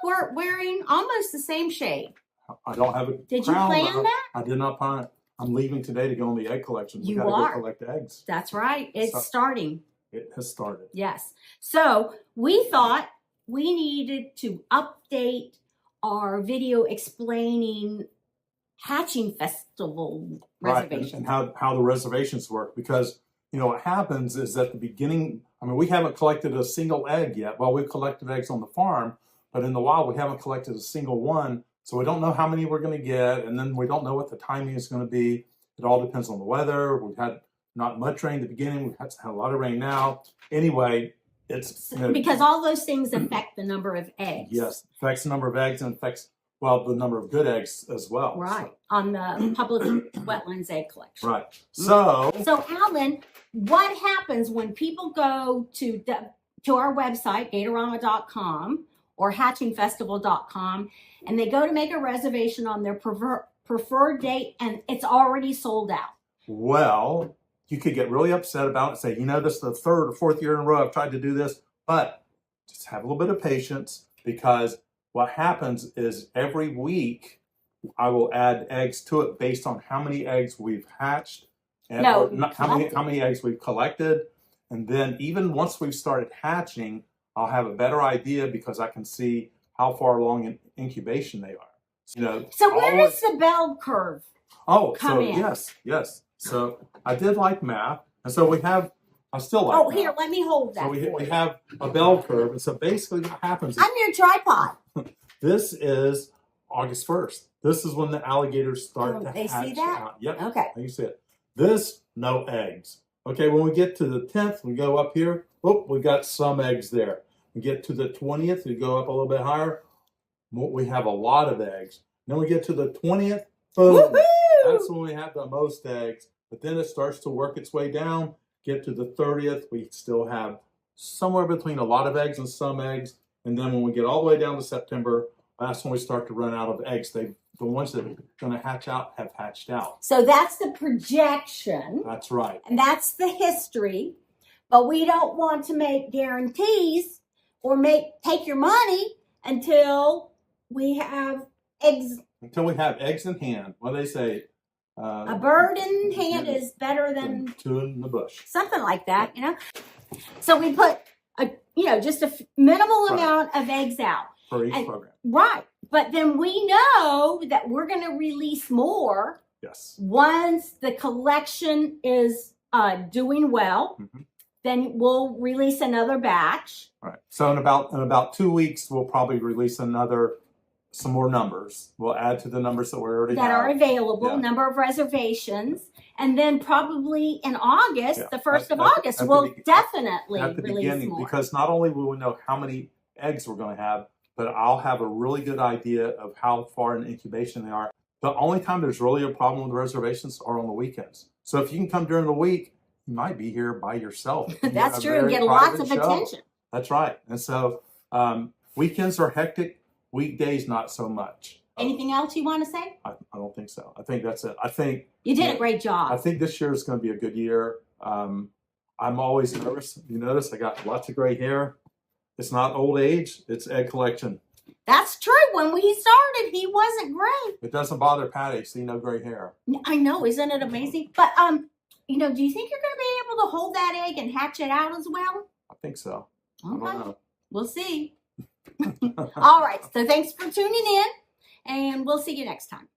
we're wearing almost the same shade. I don't have a Did crown, you plan that? I did not plan it. I'm leaving today to go on the egg collection. We You gotta are. go collect eggs. That's right. It's starting. It has started. Yes. So we thought we needed to update our video explaining hatching festival reservations. Right, and how the reservations work, because you know what happens is at the beginning, I mean, we haven't collected a single egg yet. Well, we've collected eggs on the farm, but in the wild we haven't collected a single one, so we don't know how many we're going to get, and then we don't know what the timing is going to be. It all depends on the weather. We've had not much rain at the beginning, we've had a lot of rain now. Anyway, it's because all those things affect the number of eggs. Yes, affects the number of eggs and affects, well, the number of good eggs as well. Right, on the public wetlands egg collection. Right. So Alan, what happens when people go to our website, Gatorama.com or hatchingfestival.com, and they go to make a reservation on their preferred date and it's already sold out? Well, you could get really upset about it and say, you know, this is the third or fourth year in a row I've tried to do this, but just have a little bit of patience, because what happens is every week I will add eggs to it based on how many eggs we've hatched and how many eggs we've collected. And then even once we've started hatching, I'll have a better idea because I can see how far along in incubation they are. You know, so where does the bell curve come in? Yes. So I did like math, and so we have, I still like math. Here, let me hold that. So we have a bell curve, and so basically what happens is, I'm your tripod. This is August 1st. This is when the alligators start to hatch. They see that? Out. Yep. Okay. You see it. This, no eggs. Okay, when we get to the 10th, we go up here. Oh, we got some eggs there. We get to the 20th, we go up a little bit higher. We have a lot of eggs. Then we get to the 20th, boom. That's when we have the most eggs. But then it starts to work its way down. Get to the 30th, we still have somewhere between a lot of eggs and some eggs. And then when we get all the way down to September, that's when we start to run out of eggs. The ones that are going to hatch out have hatched out. So that's the projection. That's right. And that's the history. But we don't want to make guarantees or take your money until we have eggs. Until we have eggs in hand. What do they say? A bird in hand is better than two in the bush. Something like that, you know. So we put just a minimal amount of eggs out for each program. Right. But then we know that we're going to release more. Yes. Once the collection is doing well, then we'll release another batch. All right. So in about 2 weeks, we'll probably release some more numbers. We'll add to the numbers that we already have. Are available, number of reservations. And then probably in August, the 1st of August, we'll definitely release more. Because not only will we know how many eggs we're going to have, but I'll have a really good idea of how far in incubation they are. The only time there's really a problem with reservations are on the weekends. So if you can come during the week, you might be here by yourself. That's true. Get lots of attention. That's right. And so weekends are hectic. Weekdays, not so much. Anything else you want to say? I don't think so. I think that's it. I think you did a great job. I think this year is going to be a good year. I'm always nervous. You notice I got lots of gray hair. It's not old age. It's egg collection. That's true. When we started, he wasn't gray. It doesn't bother Patty. See, no gray hair. I know. Isn't it amazing? But do you think you're going to be able to hold that egg and hatch it out as well? I think so. Okay. I don't know. We'll see. All right. So thanks for tuning in, and we'll see you next time.